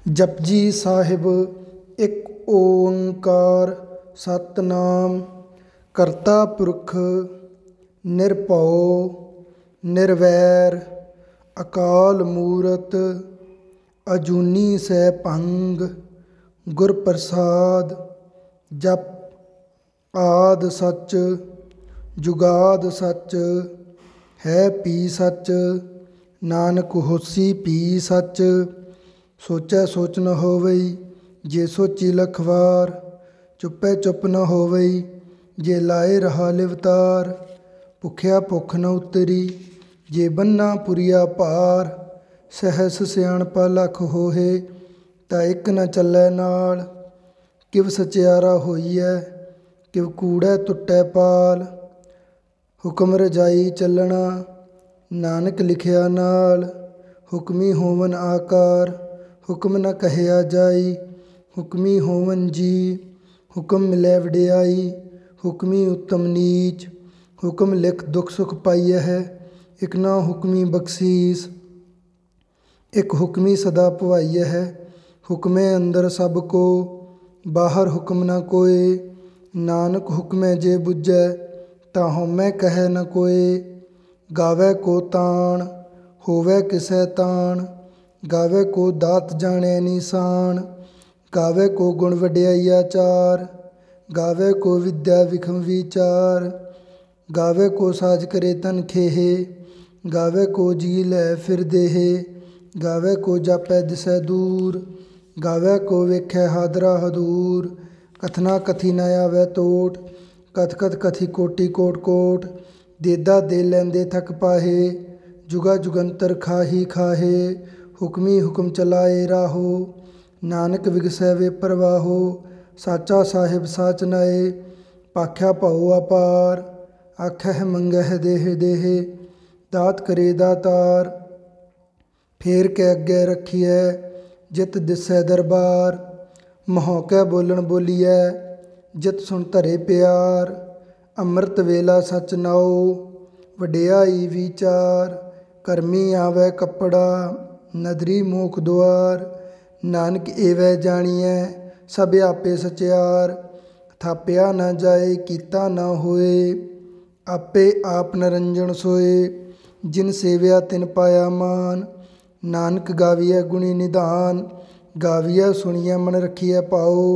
जपजी साहिब एक ओंकार सतनाम करता पुरख निरभउ निर्वैर अकाल मूरत अजूनी सैभंग गुर प्रसाद। जप आद सच जुगाद सच है पी सच नानक होसी पी सच। सोचै सोच न होवई जे सोची लखवार चुपै चुप न होवई जे लाए रहा लिवतार। भुखिया भुख न उतरी जे बन्ना पुरिया भार सहस सियाणपा लख होहे ता एक न चलै नाल। किव सचियारा होईऐ किव कूड़ै टुटै पाल हुक्म रजाई चलना नानक लिखिया नाल। हुक्मी होवन आकार हुक्म न कहया जाई हुक्मी होवन जी हुक्म मिलै वडियाई। हुक्मी उत्तम नीच हुक्म लिख दुख सुख पाइय है एक ना हुक्मी बख्शीस। एक हुक्मी सदा भवाइय है हुक्मे अंदर सब को बाहर हुक्म न कोय। नानक हुक्मै जे बुझै ताहु मैं कहे न कोय। गावै को ताण होवै किसै ताण गावै को दात जाणै निशान। गावै को गुण वडियाई आचार गावै को विद्या विखम विचार। गावै को साज करे तन खेहे गावै को जी लै फिर देहे। गावै को जापै दिसै दूर गावै को वेखै हादरा हदूर। कथना कथी न आवै टोट कथ कथ कथी कोटि कोट कोट। देदा दे लैंदे थक पाहे जुगा जुगंतर खाही खाहे। हुक्मी हुक्म चलाए राहो नानक विगसै वे परवाहो। साचा साहिब साच नाए पाख्या पाओ अपार। आखै मंगह देह देह दात करे दातार। फेर कै अगे रखिए जित दिसै दरबार। महोकै बोलन बोलिए जित सुन धरे प्यार। अमृत वेला सच नाओ वडियाई विचार। करमी आवै कपड़ा नदरी मूख द्वार। नानक एवै जानिए सब आपे सचियार। थापिया न जाए कीता न होए आपे आप निरंजन सोए। जिन सेव्या तिन पाया मान नानक गाविया गुणी निधान। गाविया सुनिया मन रखिया पाओ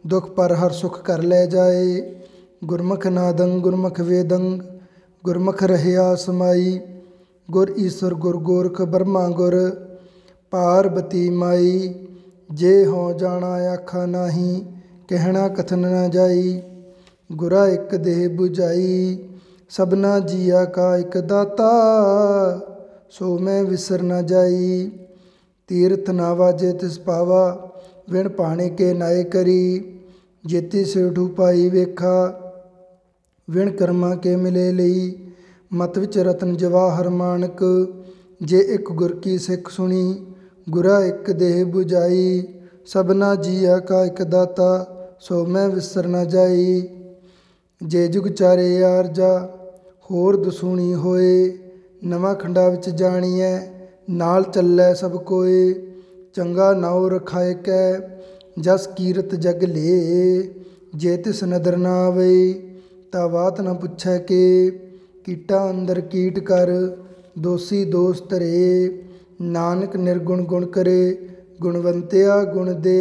दुख पर हर सुख कर ले जाए। गुरमुख नादंग गुरमुख वेदंग गुरमुख रहया समाई। गुर ईश्वर गुर गोरख ब्रह्मा गुर पार्वती माई। जे हों जाना आखा नाही कहना कथन न जाई। गुरा एक देह बुझाई सबना जिया का एक दाता सो मैं विसर न जाई। तीर्थ नावा जे तिस पावा विण पाने के नाए करी। जेती सेठू पाई वेखा विण कर्मा के मिले लई। मत विच रतन जवाहर मानक जे एक गुर की सिख सुनी। गुरा एक देह बुझाई सबना जिया का एक दाता सो मैं विसर न जाई। जे जुग चारे आरजा होर दसूणी होए। नवां खंडा विच जाणीए नाल चलै सब कोए। चंगा नाओ रखाए कै जस कीरत जग ले। जे तिस नदर ना आवई ता बात न पुछै के। कीटा अंदर कीट कर दोषी दोष धरे। नानक निर्गुण गुण करे गुणवंतिया गुण दे।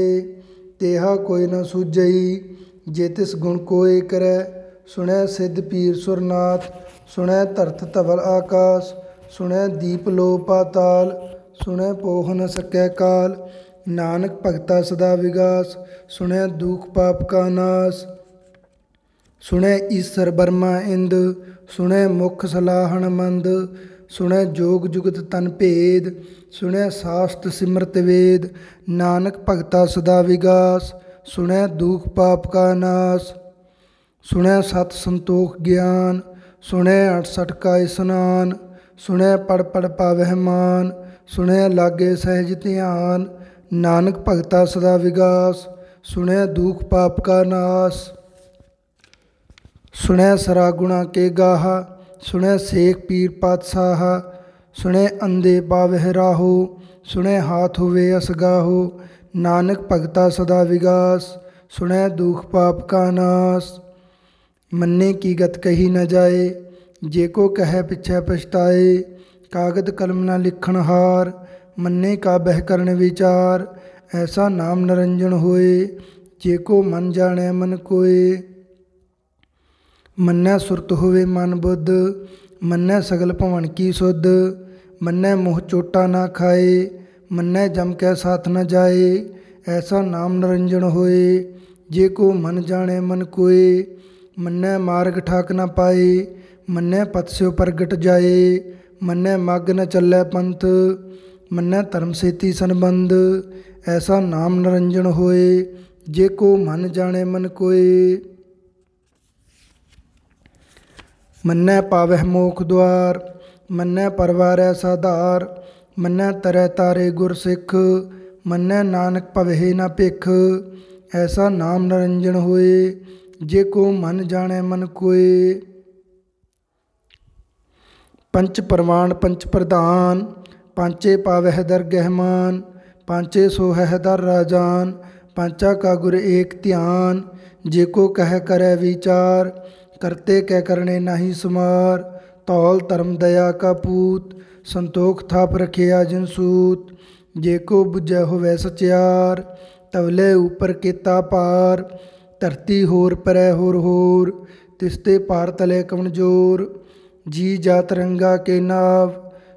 तेहा कोई न सूझई जे तिस गुण कोय करे। सुनै सिद्ध पीर सुरनाथ सुनै धरत धवल आकाश। सुनै दीप लो पाताल सुनै पोह न सकै काल। नानक भगता सदा विगास सुनै दुख पाप का नाश। सुनै ईसर बर्मा इंद सुनै मुख सलाहन मंद। सुनै जोग जुगत तन भेद सुनै शास्त्र सिमरत वेद। नानक भगता सदा विगास सुनै दुख पाप का नाश। सुनै सत संतोख ज्ञान सुनै 68 का स्नान। सुनै पढ़ पढ़ पावह मान सुनै लागे सहज ध्यान। नानक भगता सदा विगास सुनै दुख पाप का नाश। सुनै सरा गुणा के गाहा सुनै शेख पीर पातशाह। सुनै अंधे पावह राहो सुनै हाथ हुए असगाहो। नानक भगता सदा विगास, सुनै दुख पाप का नाश। मन्ने की गत कही न जाए, जे को कहे पिछै पछताए। कागद कलम न लिखण हार, मन्ने का बह करन विचार। ऐसा नाम निरंजन होए, जे को मन जाने मन कोय। मन्नै सुरत होवे मन बुद्ध, मन्नै सगल भवन की सुध। मन्नै मोह चोटा ना खाए, मन्नै जम कै साथ न जाए। ऐसा नाम निरंजन होए, जे को मन जाने मन कोय। मन्नै मार्ग ठाक न पाए, मन्नै पथ स्यो प्रगट जाए। मन्नै मग न चलै पंथ, मन्नै धर्म सेती संबंध। ऐसा नाम निरंजन होए, जे को मन जाने मन कोय। मन्नै पावह मोख द्वार, मन्नै परवारै साधार। मन्नै तरह तारे गुर सिख, मन्नै नानक भवहि न भिख। ऐसा नाम निरंजन होए, जे को मन जाने मन कोय। पंच परवान पंच प्रधान, पांचे पावह दरगह मान। पांचे सोहह दर राजान, पांचा का गुर एक ध्यान। जे को कह करे विचार, करते कै करने नाही सुमार। तौल धर्म दया का पूत, संतोख थाप रखिया जिन सूत। जे को बुझै होवै सचियार, तवले ऊपर केता पार। धरती होर परै होर, तिसते पार तले कवन जोर। जी जात रंगा के नाव,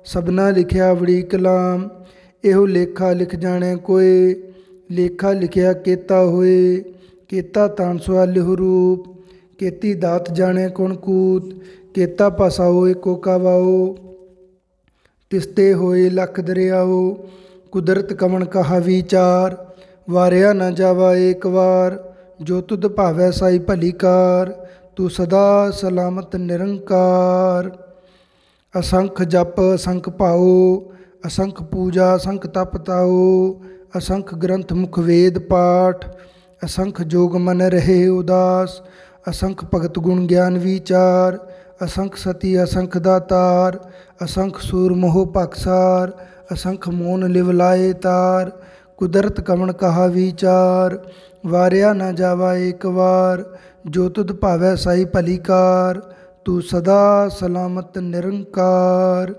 सबना लिखिया बड़ी कलाम। एहो लेखा लिख जाने कोय, लेखा लिखिया केता होए। केता तान सुआलिहु रूप, केती दात जाने कौन कूत। केता पासाओ एको कावाओ, तिसते होए लख दरियाओ। कुदरत कवन कहा विचार, वारिया न जावा एक बार। जो तुध भावै साई भली कार, तू सदा सलामत निरंकार। असंख जप असंख भाओ, असंख पूजा असंख तप ताओ। असंख ग्रंथ मुख वेद पाठ, असंख जोग मन रहे उदास। असंख भगत गुण ज्ञान विचार, असंख सती असंख दातार। असंख सूर मोह पक्षार, असंख मोन लिव लाए तार। कुदरत कवन कहा विचार, वारिया न जावा एक बार। जो तुध भावै साई भली कार, तू सदा सलामत निरंकार।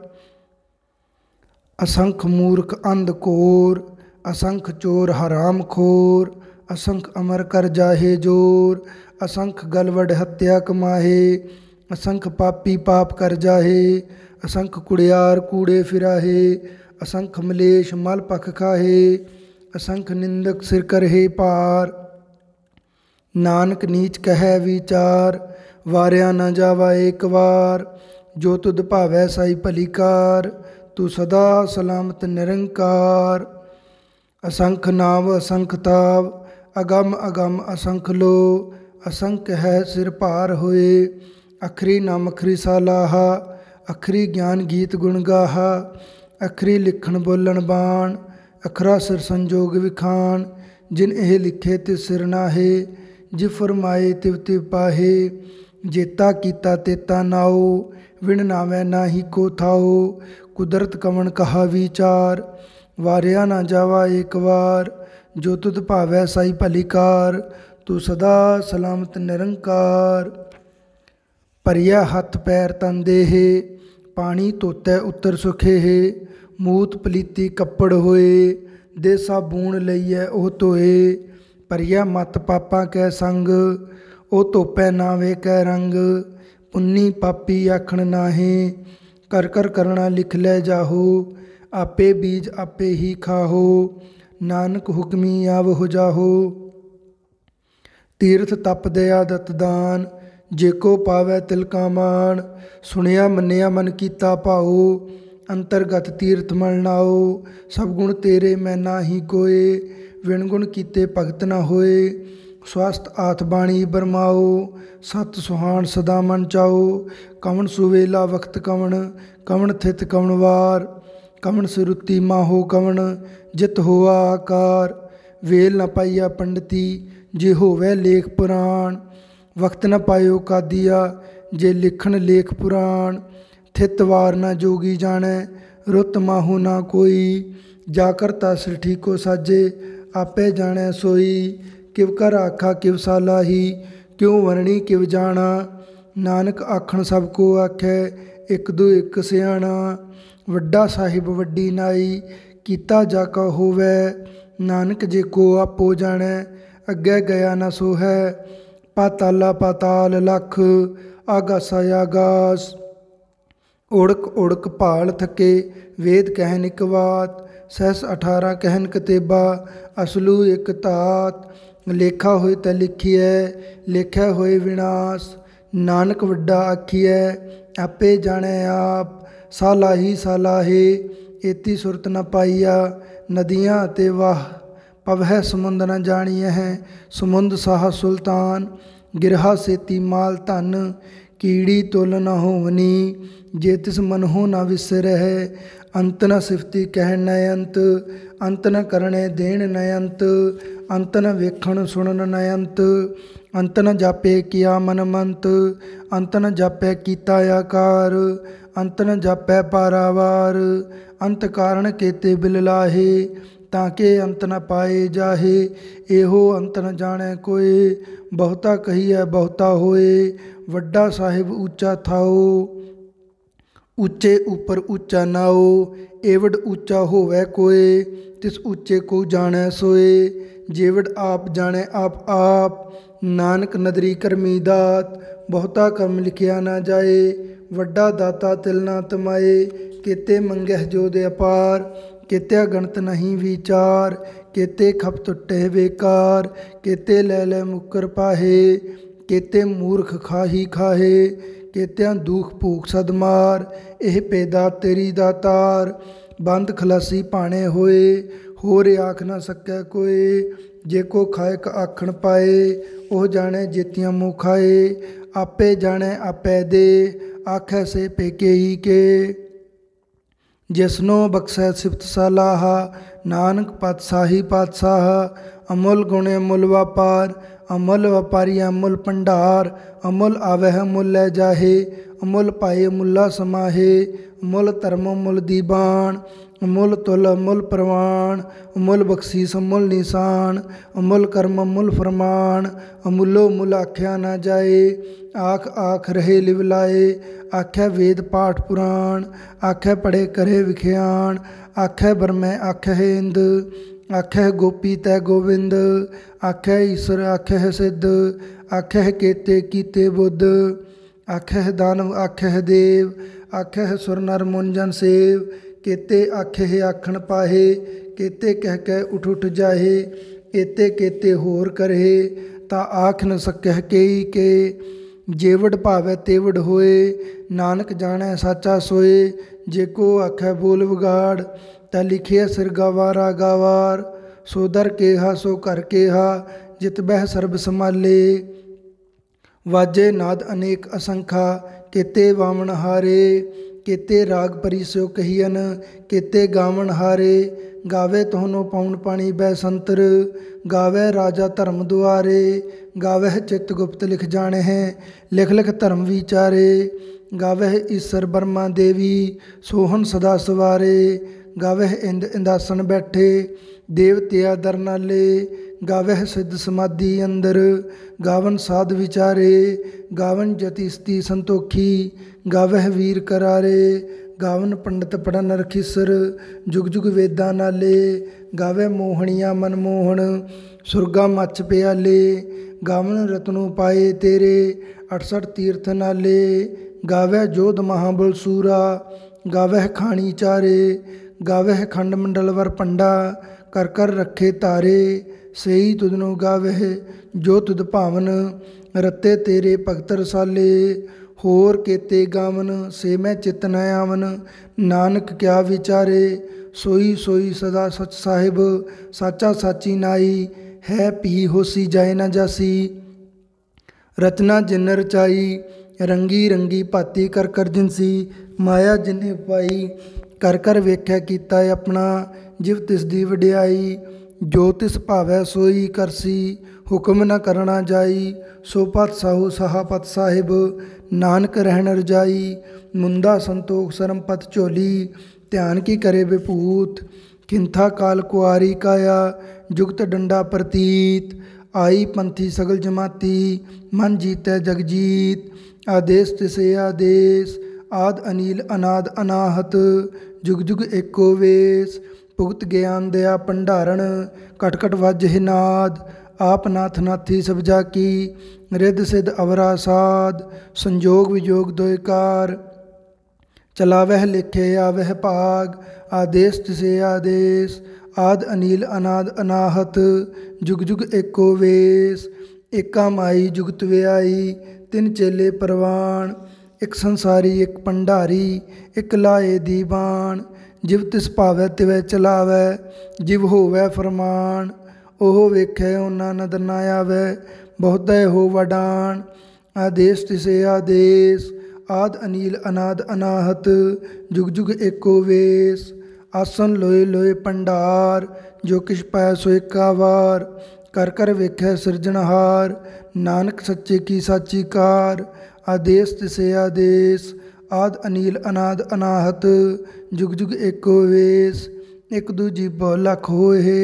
असंख मूर्ख अंध कोर, असंख चोर हराम खोर। असंख अमर कर जाहे जोर, असंख गलवड हत्या कमाहे। असंख पापी पाप कर जाहे, असंख कुड़ियार कूड़े फिराहे। असंख मलेश मल पख खाहे, असंख निंदक सिर करहे पार। नानक नीच कहे विचार, वारिया न जावा एक बार। जो तुध भावै साई भली कार, तू सदा सलामत निरंकार। असंख नाव असंख ताव, अगम अगम असंख लो। असंख है सिर भार होए, अखरी नाम अखरी सालाहा। अखरी ज्ञान गीत गुण गाहा, अखरी लिखण बोलन बाण। अखरा सिर संजोग विखान, जिन एह लिखे तिस सिर नाहे। जिव फरमाए तिव तिव पाहे, जेता कीता तेता नाओ। विण नावै नाही को थाओ, कुदरत कवन कहा विचार। वारिया न जावा एक बार, जो तुध भावै साई भली कार। तू सदा सलामत निरंकार। परिया हथ पैर तन देहे, पानी धोतै उत्तर सुखेहे। मूत पलीती कपड़ होए, दे साबून लईए ओह धोए। परिया मत पापा कै संग, ओ धोपै नावे कै रंग। पुन्नी पापी आखण नाहे, कर कर करना लिख लै जाहो। आपे बीज आपे ही खाहो, नानक हुक्मी आव हो जाहो। तीर्थ तप दया दत दान, जेको पावै तिल का मान। सुनिया मन्निया मन कीता भाओ, अंतरगत तीर्थ मल नाओ। सब गुण तेरे मैं नाही कोय, विण गुण कीते भगत न होए। स्वस्थ आथ बाणी बरमाओ, सत सुहान सदा मन चाओ। कवन सुवेला वक्त कवन, कवन थित कवन वार। कवन सिरुती माहो कवन, जित होआ आकार। वेल न पाइया पंडिती, जे होवै लेख पुराण। वक्त न पायो कादिया, जे लिखण लेख पुराण। थित वार न जोगी जाणै, रुत माहू ना कोई। जाकर तासिर ठीको साजे, आपे जाने सोई। किव कर आखा किव सालाही, क्यों वरणी किव जाना। नानक आखण सब को आखे, एक दो एक सियाणा। वड्डा साहिब वड्डी नाई, कीता जाका होवै। नानक जे को आपो जाने, अग्गे गया न सो है। पाताला पाताल लख, आगासा आगास। उड़क उड़क भाल थके, वेद कहन इक बात। सहस 18 कहन कतेबा, असलू एक तात। लेखा होए त लिखिए, लेखा होए विनाश। नानक वड्डा आखिए, आपे जाने आप। सालाही सालाहे, एती सुरत न पाईया। नदियाँ ते वाह, पवह समुंद न जानिए हैं। समुंद साह सुल्तान, गिरहा सेती माल धन। कीड़ी तुल न होवनी, जे तिस मनहु न विसरह। अंत न सिफती कहन न अंत, अंत न करने देण न अंत। अंत न वेखण सुनन न अंत, अंत न जापे किया मन मंत। अंत न जापे कीता आकार, अंत न जापे पारावार। अंत कारण केते बिल लाहे, ताके अंत न पाए जाहे। एहो अंत न जाने कोय, बहुता कहिए बहुता होए। वड्डा साहिब ऊंचा थाओ, ऊंचे ऊपर ऊंचा नाओ। एवड ऊंचा होवे कोय, तिस ऊंचे को जाने सोए। जेवड आप जाने आप आप, नानक नदरी करमी दात। बहुता कर्म लिखिया ना जाए, वड्डा दाता तिल ना तमाए। केते मंगह जोद अपार, केत्या गणत नहीं विचार। केते खप टुटे बेकार, केते ले ले मुकर पाहे। केते मूर्ख खाही खाहे, केत्या दुख भूख सदमार। एह पैदा तेरी दातार, बंद खलासी पाने होए। होर आख न सकै कोय, जेको खाए आखण पाए। ओह जाने जेतियां मुँह खाए, आपे जाने आपे दे। आखै से पेके ही के, जिसनो बख्शै सिफत सलाहा। नानक पातशाही पातशाह, अमुल गुण अमुल व्यापार। अमुल व्यापारी अमुल भंडार, अमुल आवह अमुल लै जाहे। अमुल पाए मुला समाहे, अमुल धर्म अमुल दीवान। अमुल तुल अमुल प्रवान, अमुल बख्शीस अमुल निशान। अमुल कर्म अमुल फरमान, अमुलो मुल आख्या ना जाए। आख आख रहे लिवलाए, आख्या वेद पाठ पुराण। आख्या पढ़े करे विख्यान, आख्या बरमै आख्या इंद। आख्या गोपी तै गोविंद, आख्या ईश्वर आख्या सिद्ध। आख्या केते कीते बुद्ध, आख्या दानव आख्या देव। आख्या सुर नर मुंजन सेव, केते आखे आखण पाहे। केते कह के उठ उठ जाहे, एते केते होर करे। ता आख न सकह केई के, जेवड भावै तेवड होए। नानक जाने साचा सोए, जेको आखै बोल विगाड़। ता लिखिए सिर गवारा गावार, सो दर केहा सो कर केहा। जित बह सर्ब संभाले, वाजे नाद अनेक असंखा। केते वामन हारे, केते राग परी सो कहियन। केते गावन हारे, गावे तोहनो पाउन पानी बैसंतर। गावे राजा धर्म दुआरे, गावह चित्त गुप्त लिख जाने हैं। लिख लिख धर्म विचारे, गावह ईश्वर ब्रह्मा देवी। सोहन सदा सवारे, गावह इंद इंदासन बैठे। देवतिया दर नाले, गावह सिद्ध समाधि अंदर। गावन साध विचारे, गावन जति स्ती संतोखी। गावह वीर करारे, गावन पंडित पढ़न रखीसर। जुग जुग वेदा नाले, गावे मोहनिया मनमोहन। सुरगा मच प्याले, गावन रत्नों पाए तेरे। 68 तीर्थ नाले, गावे जोध महाबल सूरा। गावह खानी चारे, गावह खंड मंडल वर पंडा। कर कर रखे तारे, सही तुदनो गावह जो तुद भावन। रत्ते तेरे भगत रसाले, होर केते गावन से मैं चित न आवन। नानक क्या विचारे, सोई सोई सदा सच साहिब। साचा साची नाई, है पी होसी जाए न जासी। रचना जिन रचाई, रंगी रंगी भाती कर कर जिनसी। माया जिन्हें पाई, कर कर वेख्या कीता अपना। जिव तिस दी वडियाई, जो तिस भावै सोई करसी। हुक्म न करना जाई, सो पत साहू सहा पत साहिब। नानक रहन रजाई, मुंदा संतोख सरम पत झोली। ध्यान की करे विभूत, खिंथा काल कुआरी काया जुगत डंडा प्रतीत। आई पंथी सगल जमाती मन जीतै जग जीत। आदेश तिसे आदेश आद अनील अनाद अनाहत। जुग जुग एको वेश भुगत ज्ञान दया भंडारण। कट कट वज हिनाद आप नाथ नाथी सब जाकी। रिद सिद्ध अवरा साध संजोग विजोग दोय कार। चलावह लिखे आवह भाग आदेश तिसे आदेश आद अनील अनाद अनाहत। जुग जुग एको वेश एका माई जुगत व्याई। तिन चेले परवान एक संसारी एक भंडारी एक लाए दीवान। जिव तिस भावै तिवै चलावै जिव होवै फरमान। ओह वेखै ओना नदर ना आवै बहुतै हो वडान। आदेश तिसे आदेश आद अनील अनाद अनाहत। जुग जुग एको वेश आसन लोए लोए भंडार। जो किछ पाया सो एका वार कर कर वेखै सिरजनहार। नानक सच्चे की साची कार आदेश तिसे आदेश आद अनील अनाद अनाहत। जुग जुग एको वेश एक दूजी बहु लख होए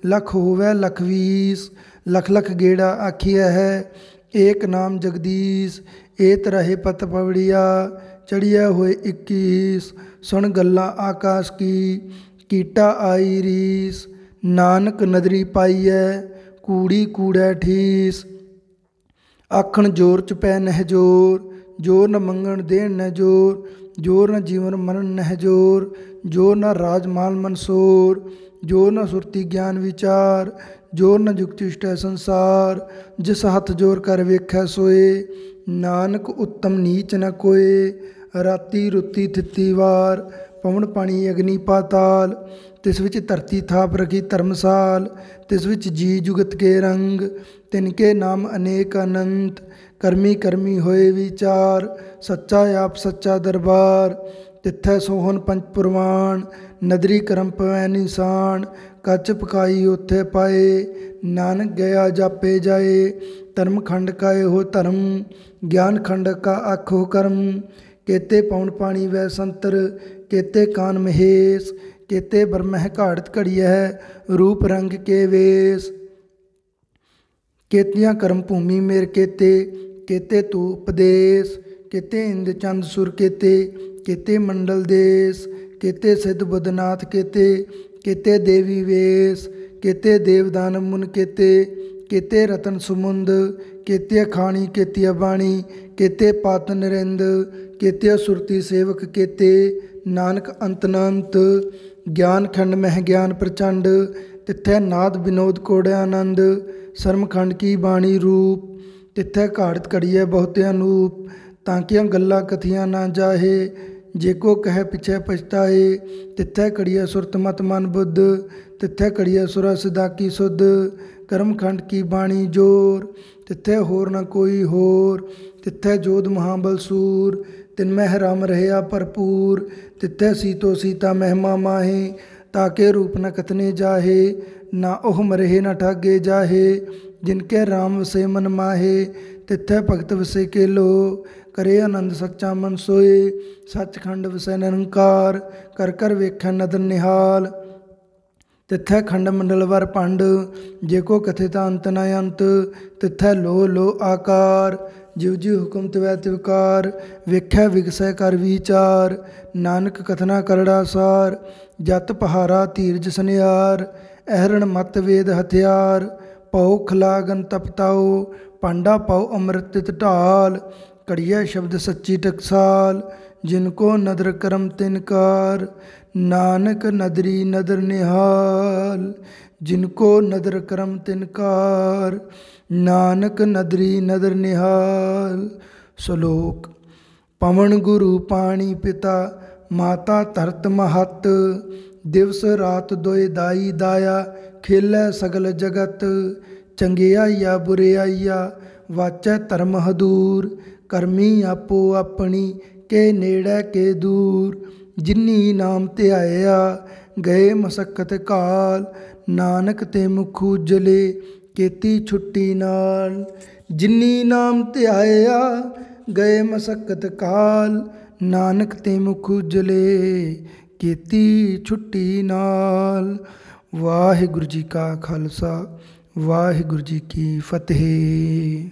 लख होवै लख वीस। लख लख गेड़ा आखिया है एक नाम जगदीश। एत रहे पत पवड़िया चढ़िया होए 21। सुन गल्ला आकाश की कीटा आई रीस। नानक नदरी पाईऐ कूड़ी कूड़ै ठीस। आखण जोर च पै नह जोर जोर न मंगण देण न जोर। जोर न जीवन मरण नह जोर जोर न राज माल मनसोर। जोर न सुरती ज्ञान विचार जोर न जुगति इष्ट संसार। जिस हथ जोर कर वेखै सोए नानक उत्तम नीच न कोए। राती रुती थिती वार पवन पानी अग्नि पाताल। तिस विच धरती थाप रखी धर्मसाल। तिस विच जी जुगत के रंग तिनके नाम अनेक अनंत। करमी करमी होए विचार सच्चा आप सच्चा दरबार। तिथै सोहन पंच पुरवान नदरी करम पवै निशान। कच पकाई उथे पाए नानक गया जापे जाए। धर्म खंड का हो धर्म ज्ञान खंड का आखो कर्म। केते पौन पानी वै संतर केते कान महेश। केते ब्रह्म घाड़त घड़िया रूप रंग के वेश। केतियां कर्म भूमि मेर केते केते तू उपदेश। केते इंद चंद सुर केते केते मंडल देश। केते सिद्ध बुद्धनाथ केते केते देवी वेश। केते देवदान मुन केते केते रतन सुमुंद। केते खाणी केतिया बाणी केते पात नरिंद। केते सुरती सेवक केते नानक अंतनंत। ज्ञान खंड मह ज्ञान प्रचंड तिथै नाद विनोद कोड़े आनंद। शर्म खंड की बाणी रूप तिथै घाड़त घड़िए बहुत अनूप। तांकियां गल्ला कथियां ना जाहे जेको कह पिछे पछताए। तिथै कड़िए सुरत मत मन बुद्ध तिथै कड़िए सुरा सिदा की सुध। कर्म खंड की बाणी जोर तिथै होर न कोई होर। तिथै जोध महाबल सूर तिनमह राम रहया भरपूर। तिथै सीतो सीता महिमा माहे ताके रूप न कथने जाहे। ना ओह मरहे न ठागे जाहे जिनके राम वसे मन माहे। तिथै भगत वसे के लो करे आनंद सच्चा मन सोए। सचखंड वसै निरंकार कर कर वेखै नदर निहाल। तिथै खंड मंडल वर पंड जेको कथित अंत न अंत। तिथै लो लो आकार जिव जिव हुक्म तिवै तिवकार। वेखै विगसै कर विचार नानक कथना करड़ा सार। जत पहारा धीरज सनियार अहरण मत वेद हथियार। पाओ खलागन तपताओ पांडा पाओ अमृत तित ढाल। कड़िया शब्द सच्ची टकसाल जिनको नदर करम तिनकार। नानक नदरी नदर निहाल जिनको नदर करम तिनकार। नानक नदरी नदर निहाल। श्लोक पवन गुरु पानी पिता माता धरत महत। दिवस रात दोए दाई दाया खेलै सगल जगत। चंगियाइया बुरियाइया वाचै धर्म हदूर। करमी आपो अपनी के नेड़ै के दूर। जिन्नी नाम ध्याया गए मसक्कत काल। नानक ते मुख उजले केती छुट्टी नाल। जिन्नी नाम ध्याया गए मसक्कत काल। नानक ते मुख उजले ਕੀਤੀ ਛੁੱਟੀ ਨਾਲ। ਵਾਹਿਗੁਰੂ ਜੀ ਕਾ ਖਾਲਸਾ, ਵਾਹਿਗੁਰੂ ਜੀ ਕੀ ਫਤਿਹ।